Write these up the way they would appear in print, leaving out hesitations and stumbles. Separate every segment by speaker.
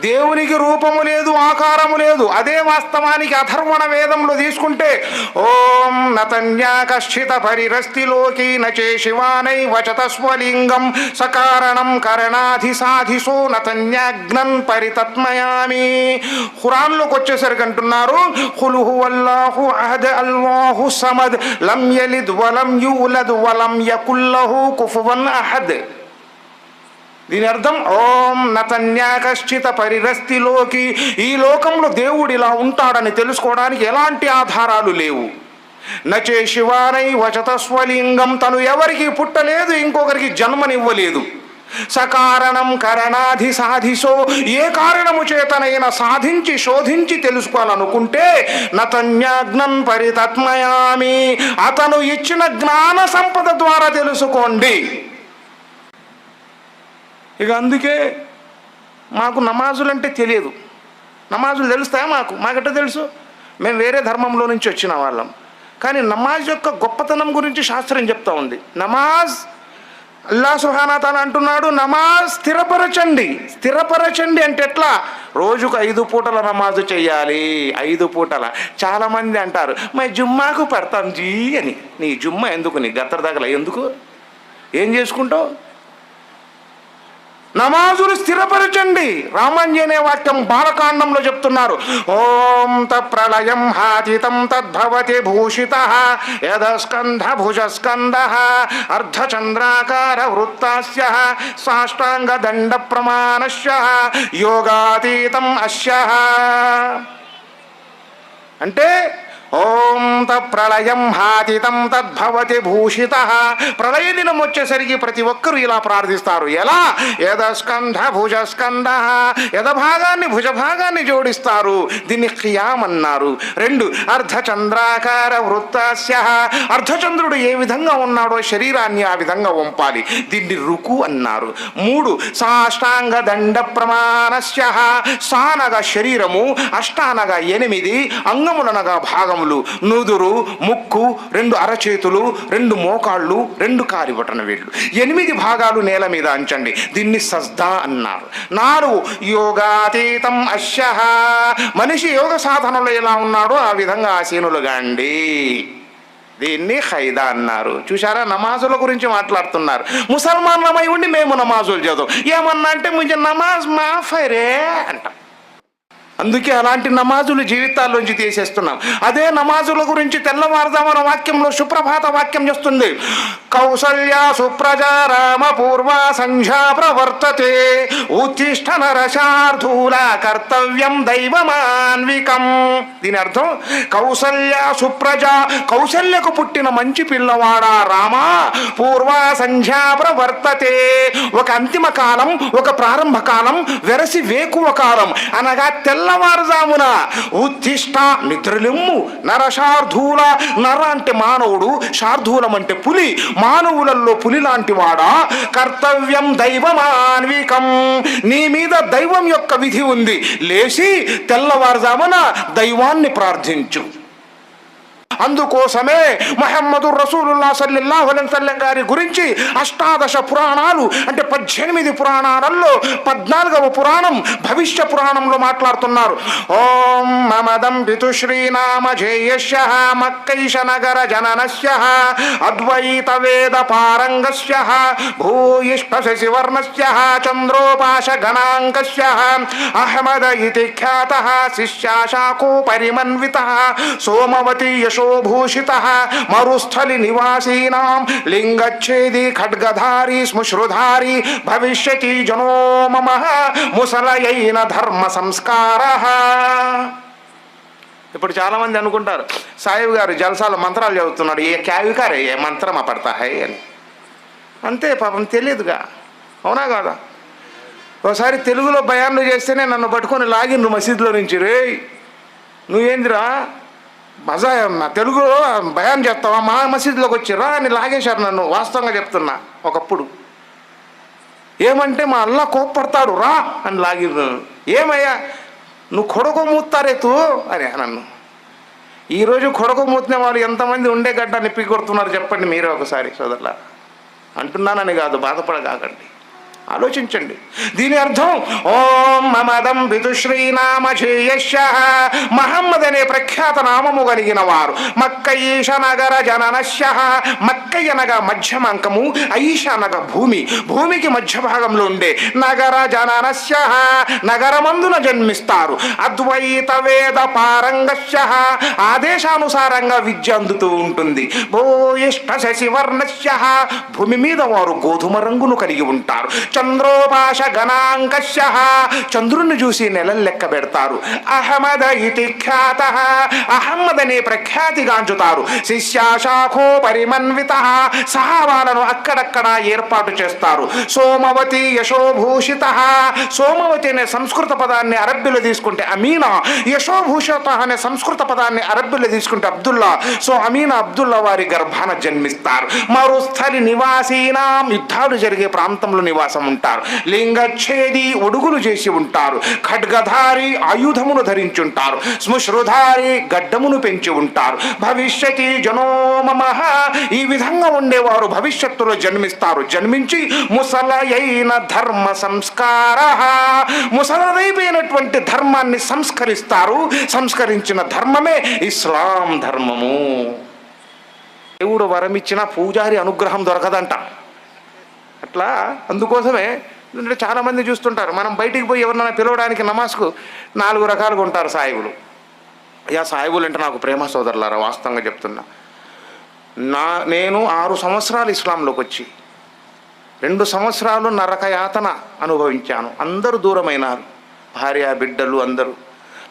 Speaker 1: దేవునికి రూపము లేదు, ఆకారము లేదు. అదే వాస్తవానికి అథర్వణ వేదంలో తీసుకుంటే ఓం నతన్యాకశ్చిత పరిరస్తిలోకి నచే శివానై వచతస్వలింగం సకారణం కరణాధిసాధిసో నతన్యాగ్నం పరితత్మయామి. ఖురాన్లోకి వచ్చేసరికి అంటున్నారు ఖుల్ హువల్లాహు అహద్ అల్లాహు సమద్ లం యలిద్ వలం యూలద్ వలం యకుల్ లహు కుఫువన్ అహద్. దీని అర్థం ఓం నతన్యాకశ్చిత పరిరస్తిలోకి, ఈ లోకంలో దేవుడు ఇలా ఉంటాడని తెలుసుకోవడానికి ఎలాంటి ఆధారాలు లేవు. నచే శివానై వచతస్వలింగం, తను ఎవరికి పుట్టలేదు, ఇంకొకరికి జన్మనివ్వలేదు. సకారణం కరణాధి సాధిసో, ఏ కారణము చేతనైనా సాధించి శోధించి తెలుసుకోవాలనుకుంటే నతన్యాగ్నం పరితత్మయామి, అతను ఇచ్చిన జ్ఞాన సంపద ద్వారా తెలుసుకోండి. ఇక అందుకే మాకు నమాజులు అంటే తెలియదు. నమాజులు తెలుస్తాయా? మాకెట్ట తెలుసు? మేము వేరే ధర్మంలో నుంచి వచ్చిన వాళ్ళం. కానీ నమాజ్ యొక్క గొప్పతనం గురించి శాస్త్రం చెప్తా ఉంది. నమాజ్ అల్లాహ్ సుబ్హానహు వ తఆలా అంటున్నాడు, నమాజ్ స్థిరపరచండి. స్థిరపరచండి అంటే ఎట్లా? రోజుకు 5 పూటల నమాజు చెయ్యాలి. 5 పూటల. చాలామంది అంటారు మై జుమ్మాకు పడతాం జీ అని. నీ జుమ్మా ఎందుకు? నీ గత్తర దగ్గర ఎందుకు? ఏం చేసుకుంటావు? నమాజులు స్థిరపరచండి. రామాంజనే వాక్యం బాలకాండంలో చెప్తున్నారు. ఓం తప్రళయం హాతితం తద్భవతి భూషితః యదస్కంధ భుజస్కంధః అర్ధచంద్రాకార వృత్తాస్య సాష్టాంగ దండ ప్రమాణస్య యోగాతీతం అస్యః. అంటే ఓం తప్రళయం హాతితం తద్భవతి భూషితః. ప్రళయ దినం వచ్చేసరికి ప్రతి ఒక్కరూ ఇలా ప్రార్థిస్తారు. ఎలా? యదస్కంధ భుజస్కంధః, యదభాగాన్ని భుజభాగాన్ని జోడిస్తారు. దీన్ని ఖియామ్ అన్నారు. 2 అర్ధచంద్రాకార వృత్తాస్య, అర్ధచంద్రుడు ఏ విధంగా ఉన్నాడో శరీరాన్ని ఆ విధంగా వంపాలి. దీన్ని రుకు అన్నారు. 3 సాష్టాంగ దండ ప్రమాణస్య, సానగా శరీరము, అష్టానగా 8, అంగములనగా భాగములు. నుదురు, ముక్కు, 2 అరచేతులు, 2 మోకాళ్ళు, 2 కాలిబొటన వేళ్ళు, 8 భాగాలు నేల మీద అంచండి. దీన్ని సజ్దా అన్నారు. 4 యోగాతీతం అస్యః, మనిషి యోగ సాధనలో ఎలా ఉన్నాడో ఆ విధంగా ఆసీనులుగా అండి. దీన్ని ఖైదా అన్నారు. చూసారా? నమాజుల గురించి మాట్లాడుతున్నారు. ముసల్మాన్లమై ఉండి మేము నమాజులు చదువు ఏమన్నా అంటే ముझे నమాజ్ మాఫరే అంటాం. అందుకే అలాంటి నమాజులు జీవితాల్లోంచి తీసేస్తున్నాం. అదే నమాజుల గురించి తెల్లవారుజామున వాక్యంలో సుప్రభాత వాక్యం చేస్తుంది. కౌసల్య సుప్రజా రామ పూర్వ సంధ్యా ప్రవర్తతే ఉత్తిష్ట నరశార్ధూల కర్తవ్యం దైవమాన్వికం. దీని అర్థం కౌసల్య సుప్రజ, కౌసల్యకు పుట్టిన మంచి పిల్లవాడా రామ, పూర్వ సంధ్యా ప్రవర్తతే, ఒక అంతిమ కాలం, ఒక ప్రారంభ కాలం, వెరసి వేకువ కాలం అనగా తెల్లవారుజామున ఉత్తిష్ట నిద్రలెమ్ము, నరశార్ధూల, నర అంటే మానవుడు, శార్ధూలం అంటే పులి, మానవులలో పులి లాంటి వాడా, కర్తవ్యం దైవమాన్వికం, నీ మీద దైవం యొక్క విధి ఉంది, లేచి తెల్లవారుజామున దైవాన్ని ప్రార్థించు. అందుకోసమే ముహమ్మదు రసూలుల్లాహ్ సల్లల్లాహు అలైహి వసల్లం గారి గురించి 18 పురాణాలు అంటే 18 పురాణాలలో 14వ పురాణం భవిష్య పురాణంలో మాట్లాడుతున్నారు. ఓం మమదం పితుశ్రీనామ జేయస్య మక్కైష నగర జననస్య అద్వైత వేద పారంగస్య భూయిష్ట శశివర్ణస్య చంద్రోపాశ గణాంకస్య అహ్మద ఇతి ఖ్యాతః శిష్యాశాకో పరిమన్వితః సోమవతి భూషితః మరుస్థలి నివాసీనాం లింగచ్ఛేది ఖడ్గధారి శ్మశ్రుధారి భవిష్యతి జనో మమ ముసలయైన ధర్మ సంస్కారః. ఇప్పుడు చాలామంది అనుకుంటారు సాయిబ్ గారు జలసాల మంత్రాలు చదువుతున్నాడు, ఏ క్యావికారే ఏ మంత్రం పడతా హై అని. అంతే, పాపం తెలియదుగా. అవునా కాదా? ఒకసారి తెలుగులో బయాన్లు చేస్తేనే నన్ను పట్టుకొని లాగిన్రు మసీదులో నుంచి. రే నువ్వేందిరా మజా తెలుగులో బయాన్ చేస్తావా, మా మసీదులోకి వచ్చిరా అని లాగేశారు నన్ను. వాస్తవంగా చెప్తున్నా. ఒకప్పుడు ఏమంటే మా అల్లా కోప్పడతాడు రా అని లాగిరు. ఏమయ్యా నువ్వు కొడక మూస్తారేతు అని నన్ను. ఈరోజు కొడక మూతిన వాళ్ళు ఎంతమంది ఉండే గడ్డాన్ని పీకొడుతున్నారు చెప్పండి మీరే ఒకసారి సోదరులా. అంటున్నానని కాదు, బాధపడకాకండి. ఆలోచించండి. దీని అర్థం ఓం మమదం విదుశ్రీనామధేయస్య, మహమ్మద్ అనే ప్రఖ్యాత నామము కలిగిన వారు. మక్క ఈశ నగర జననస్య, మక్క అనగా మధ్యమాంకము, ఐష అనగా భూమి, భూమికి మధ్య భాగంలో ఉండే నగర జననస్య, నగరమందున జన్మిస్తారు. అద్వైత వేద పారంగస్య, ఆదేశానుసారంగా విద్య అందుతూ ఉంటుంది. భూయిష్ట శశివర్ణస్య, భూమి మీద వారు గోధుమ రంగును కలిగి ఉంటారు. చంద్రోపాశ గణాంకస్య, చంద్రుణ్ణి చూసి నెలలు లెక్క పెడతారు. అహమద ఇతి ఖ్యాత, అహమ్మద్ అనే ప్రఖ్యాతిగాంచుతారు. శిష్యాశాఖో పరిమన్విత, సహాబాలను అక్కడక్కడ ఏర్పాటు చేస్తారు. సోమవతి యశోభూషిత, సోమవతి అనే సంస్కృత పదాన్ని అరబ్బీలో తీసుకుంటే అమీనా, యశోభూషిత అనే సంస్కృత పదాన్ని అరబ్బీలో తీసుకుంటే అబ్దుల్లా. సో అమీనా అబ్దుల్లా వారి గర్భాన జన్మిస్తారు. మరుస్థలి నివాసీనాం, యుద్ధాలు జరిగే ప్రాంతంలో నివాసం ఉంటారు. లింగఛేది, ఒడుగులు చేసి ఉంటారు. ఖడ్గధారి, ఆయుధమును ధరించుంటారు. శ్మశ్రుధారి, గడ్డమును పెంచి ఉంటారు. భవిష్యతి జనోమమః, ఈ విధంగా ఉండేవారు భవిష్యత్తులో జన్మిస్తారు. జన్మించి ముసలయైన ధర్మ సంస్కార, ముసలదైపోయినటువంటి ధర్మాన్ని సంస్కరిస్తారు. సంస్కరించిన ధర్మమే ఇస్లాం ధర్మము. దేవుడు వరమిచ్చిన పూజారి అనుగ్రహం దొరకదంట. అట్లా అందుకోసమే చాలామంది చూస్తుంటారు, మనం బయటికి పోయి ఎవరినైనా పిలవడానికి నమాజ్కు 4 రకాలుగా ఉంటారు సాయిబులు. అయ్యా సాయిబులు అంటే నాకు ప్రేమ సోదరులారా, వాస్తవంగా చెప్తున్నా. నేను 6 సంవత్సరాలు ఇస్లాంలోకి వచ్చి 2 సంవత్సరాలు నరకయాతన అనుభవించాను. అందరూ దూరమైనారు, భార్య బిడ్డలు అందరూ.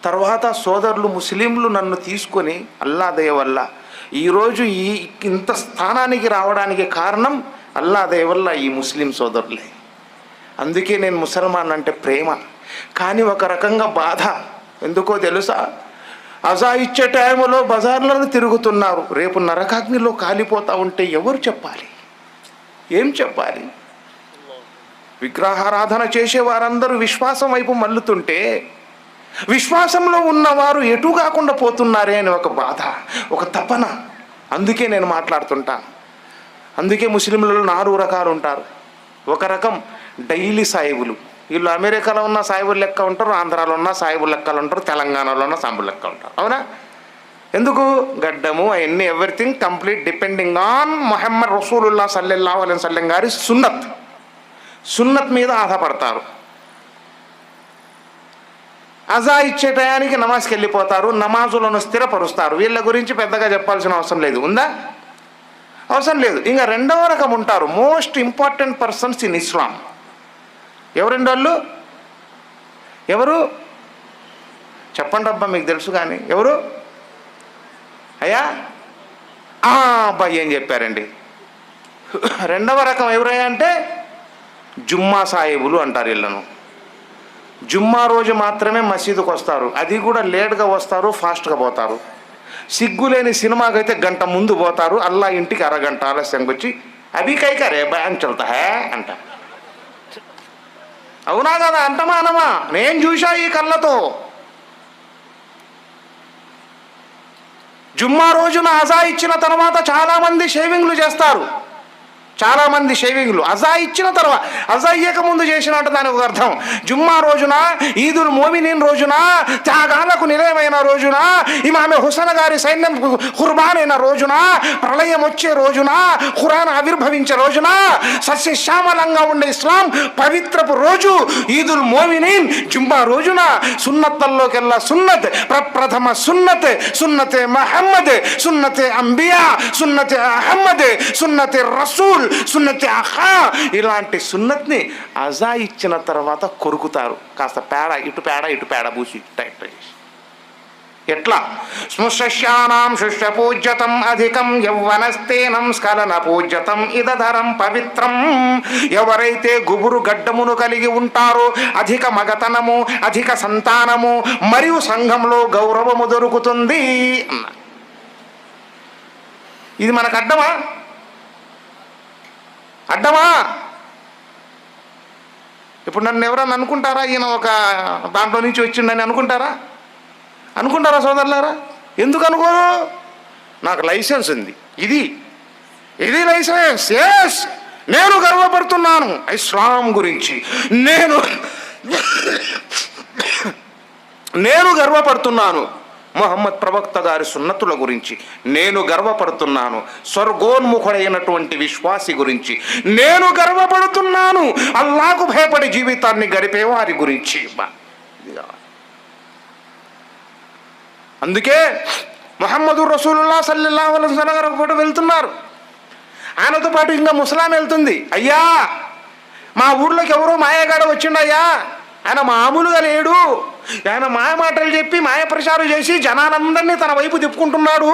Speaker 1: తర్వాత సోదరులు ముస్లింలు నన్ను తీసుకొని అల్లా దయ వల్ల ఈరోజు ఇంత స్థానానికి రావడానికి కారణం అల్లా దయ వల్ల ఈ ముస్లిం సోదరులే. అందుకే నేను ముసల్మాన్ అంటే ప్రేమ. కానీ ఒక రకంగా బాధ. ఎందుకో తెలుసా? అజా ఇచ్చే టైంలో బజార్లను తిరుగుతున్నారు, రేపు నరకాగ్నిలో కాలిపోతా ఉంటే ఎవరు చెప్పాలి? ఏం చెప్పాలి? విగ్రహారాధన చేసే వారందరూ విశ్వాసం వైపు మల్లుతుంటే విశ్వాసంలో ఉన్నవారు ఎటు కాకుండా పోతున్నారే అని ఒక బాధ, ఒక తపన. అందుకే నేను మాట్లాడుతుంటాను. అందుకే ముస్లింలలో 4 రకాలు ఉంటారు. ఒక రకం డైలీ సాయిబులు. వీళ్ళు అమెరికాలో ఉన్న సాయిబులు లెక్క ఉంటారు, ఆంధ్రాలో ఉన్న సాయిబులు లెక్కలు ఉంటారు, తెలంగాణలో ఉన్న సాంబులు లెక్క ఉంటారు. అవునా? ఎందుకు? గడ్డము అవన్నీ everything complete depending on Muhammad రసూలుల్లాహ్ సల్లల్లాహు అలైహి వసల్లం గారి సున్నత్ మీద ఆధారపడతారు. అజా ఇచ్చే టయానికి నమాజ్కి వెళ్ళిపోతారు, నమాజులను స్థిరపరుస్తారు. వీళ్ళ గురించి పెద్దగా చెప్పాల్సిన అవసరం లేదు. ఉందా? అవసరం లేదు. ఇంకా 2వ రకం ఉంటారు, మోస్ట్ ఇంపార్టెంట్ పర్సన్స్ ఇన్ ఇస్లాం. ఎవరండి వాళ్ళు? ఎవరు చెప్పండి అబ్బా, మీకు తెలుసు కానీ ఎవరు? అయ్యా అబ్బాయి ఏం చెప్పారండి? 2వ రకం ఎవరయ్యా అంటే జుమ్మా సాహిబులు అంటారు. వీళ్ళను జుమ్మా రోజు మాత్రమే మసీదుకు వస్తారు, అది కూడా లేట్గా వస్తారు, ఫాస్ట్గా పోతారు. సిగ్గులేని సినిమాకి అయితే 1 గంట ముందు పోతారు, అల్లా ఇంటికి 1/2 గంట ఆలస్యంగా వచ్చి అభి కైకరే బ్యాంక్ చల్తా హే అంట. అవునా కదా? అంటమా అనమా? నేను చూసా ఈ కళ్ళతో. జుమ్మా రోజున అజా ఇచ్చిన తర్వాత చాలామంది షేవింగ్లు చేస్తారు. చాలామంది షేవింగ్లు అజా ఇచ్చిన తర్వాత, అజా ఇయ్యక ముందు చేసినట్టు దానికి ఒక అర్థం. జుమ్మా రోజున, ఈదుల్ మోమినీన్ రోజున, త్యాగాలకు నిలయమైన రోజున, ఇమామె హుసన్ గారి సైన్యం ఖుర్బాన్ అయిన రోజున, ప్రళయం వచ్చే రోజున, ఖురాన్ ఆవిర్భవించే రోజున, సస్యశ్యామలంగా ఉండే ఇస్లాం పవిత్రపు రోజు ఈదుల్ మోమినీన్ జుమ్మా రోజున. సున్నత్తల్లోకెల్లా సున్నత్, ప్రప్రథమ సున్నత్, సున్నతే మహమ్మద్, సున్నతే అంబియా, సున్నతే అహమ్మద్, సున్నతే రసూల్, సున్నతి ఆహా. ఇలాంటి సున్నత్ని అజా ఇచ్చిన తర్వాత కొరుకుతారు. కాస్త పేడ ఇటు పేడ పూసి ఎట్లా? స్మృశ్యానాం శుష్య పూజ్యతం అధికం యౌవనస్తేనం స్ఖలన పూజ్యతం ఇదధరం పవిత్రం. ఎవరైతే గుబురు గడ్డమును కలిగి ఉంటారో, అధిక మగతనము, అధిక సంతానము, మరియు సంఘంలో గౌరవము దొరుకుతుంది. ఇది మనకు అడ్డమా? ఇప్పుడు నన్ను ఎవరన్నా అనుకుంటారా ఈయన ఒక దాంట్లో నుంచి వచ్చిండని అనుకుంటారా సోదరులారా? ఎందుకు అనుకోరు? నాకు లైసెన్స్ ఉంది, ఇది లైసెన్స్. ఎస్, నేను గర్వపడుతున్నాను ఇస్లాం గురించి, నేను గర్వపడుతున్నాను ముహమ్మద్ ప్రవక్త గారి సున్నతుల గురించి, నేను గర్వపడుతున్నాను స్వర్గోన్ముఖుడైనటువంటి విశ్వాసి గురించి, నేను గర్వపడుతున్నాను అల్లాహకు భయపడి జీవితాన్ని గడిపేవారి గురించి. అందుకే ముహమ్మదు రసూలుల్లాహ్ సల్లల్లాహు అలైహి వసల్లం గారు ఒకటి వెళ్తున్నారు, ఆయనతో పాటు ఇంకా ముసలాం వెళ్తుంది. అయ్యా, మా ఊర్లోకి ఎవరో మాయగాడ వచ్చిండయ్యా, ఆయన మామూలుగా లేడు, ఆయన మాయ మాటలు చెప్పి మాయ ప్రచారం చేసి జనాలందరినీ తన వైపు తిప్పుకుంటున్నాడు,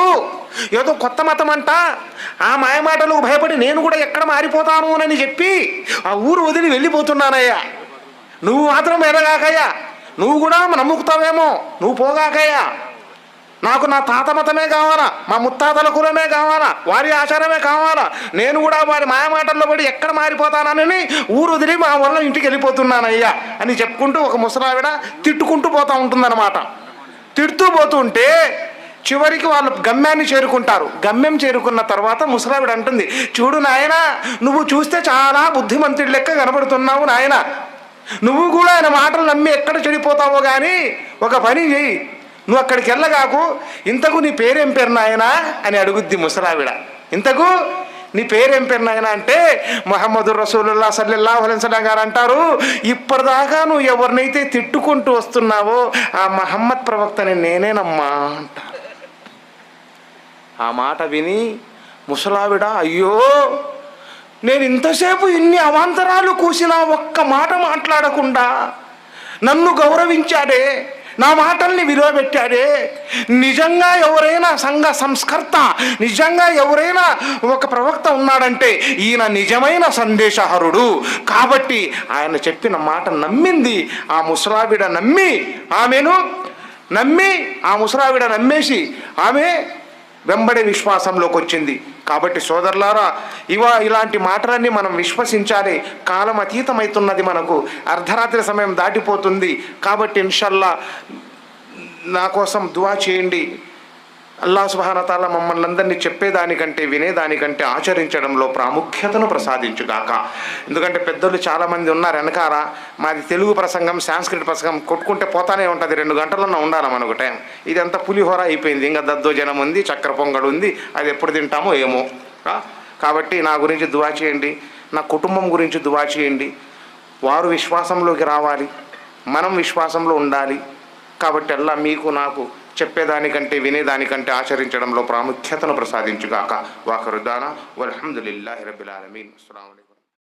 Speaker 1: ఏదో కొత్త మతం అంట, ఆ మాయ మాటలకు భయపడి నేను కూడా ఎక్కడ మారిపోతాను అని చెప్పి ఆ ఊరు వదిలి వెళ్ళిపోతున్నానయ్యా, నువ్వు మాత్రం ఎదగాకయ్యా, నువ్వు కూడా నమ్ముకుతావేమో, నువ్వు పోగాకయ్యా, నాకు నా తాత మతమే కావాలా, మా ముత్తాతల కులమే కావాలా, వారి ఆచారమే కావాలా, నేను కూడా వారి మాయమాటల్లో పడి ఎక్కడ మారిపోతానని ఊరు వదిలి మా వల్ల ఇంటికి వెళ్ళిపోతున్నానయ్యా అని చెప్పుకుంటూ ఒక ముసలావిడ తిట్టుకుంటూ పోతూ ఉంటుందన్నమాట. తిడుతూ పోతుంటే చివరికి వాళ్ళు గమ్యాన్ని చేరుకుంటారు. గమ్యం చేరుకున్న తర్వాత ముసలావిడ అంటుంది, చూడు నాయన, నువ్వు చూస్తే చాలా బుద్ధిమంతుడి లెక్క కనబడుతున్నావు నాయన, నువ్వు కూడా ఆయన మాటలు నమ్మి ఎక్కడ చెడిపోతావో కానీ ఒక పని చెయ్యి, నువ్వు అక్కడికి వెళ్ళగాకు, ఇంతకు నీ పేరేం పేరు నాయనా అని అడుగుద్ది ముసలావిడ. ఇంతకు నీ పేరేం పేరు నాయనా అంటే ముహమ్మదు రసూలుల్లాహ్ సల్లల్లాహు అలైహి వసల్లం గారు అంటారు, ఇప్పటిదాకా నువ్వు ఎవరినైతే తిట్టుకుంటూ వస్తున్నావో ఆ మహమ్మద్ ప్రవక్తని నేనేనమ్మా అంటారు. ఆ మాట విని ముసలావిడ, అయ్యో, నేను ఇంతసేపు ఇన్ని అవాంతరాలు కూసినా ఒక్క మాట మాట్లాడకుండా నన్ను గౌరవించాడే, నా మాటల్ని విలువ పెట్టాడే, నిజంగా ఎవరైనా సంఘ సంస్కర్త, నిజంగా ఎవరైనా ఒక ప్రవక్త ఉన్నాడంటే ఈయన నిజమైన సందేశహరుడు కాబట్టి ఆయన చెప్పిన మాట నమ్మింది ఆ ముసలావిడ. ఆ ముసలావిడ నమ్మేసి ఆమె వెంబడి విశ్వాసంలోకి వచ్చింది. కాబట్టి సోదరులారా, ఇలాంటి మాటలన్నీ మనం విశ్వసించాలి. కాలం అతీతమవుతున్నది, మనకు అర్ధరాత్రి సమయం దాటిపోతుంది. కాబట్టి ఇన్షాల్లా నా కోసం దువా చేయండి. అల్లాహ్ సుబ్హానహు వ తఆలా మమ్మల్ని అందరినీ చెప్పేదానికంటే వినేదానికంటే ఆచరించడంలో ప్రాముఖ్యతను ప్రసాదించుగాక. ఎందుకంటే పెద్దలు చాలామంది ఉన్నారు వెనకాల, మాది తెలుగు ప్రసంగం, సాంస్క్రిట్ ప్రసంగం కొట్టుకుంటే పోతానే ఉంటుంది, 2 గంటలన్నా ఉండాలి మనకు టైం. ఇదంతా పులిహోర అయిపోయింది, ఇంకా దద్దోజనం ఉంది, చక్కెర పొంగడు ఉంది, అది ఎప్పుడు తింటామో ఏమో. కాబట్టి నా గురించి దువా చేయండి, నా కుటుంబం గురించి దువా చేయండి. వారు విశ్వాసంలోకి రావాలి, మనం విశ్వాసంలో ఉండాలి. కాబట్టి అల్లా మీకు నాకు చెప్పేదానికంటే వినేదానికంటే ఆచరించడంలో ప్రాముఖ్యతను ప్రసాదించుగాక. వాఖరుదానా వల్హమ్దులిల్లాహి రబ్బిల్ ఆలమీన్. అస్సలాము అలైకుం.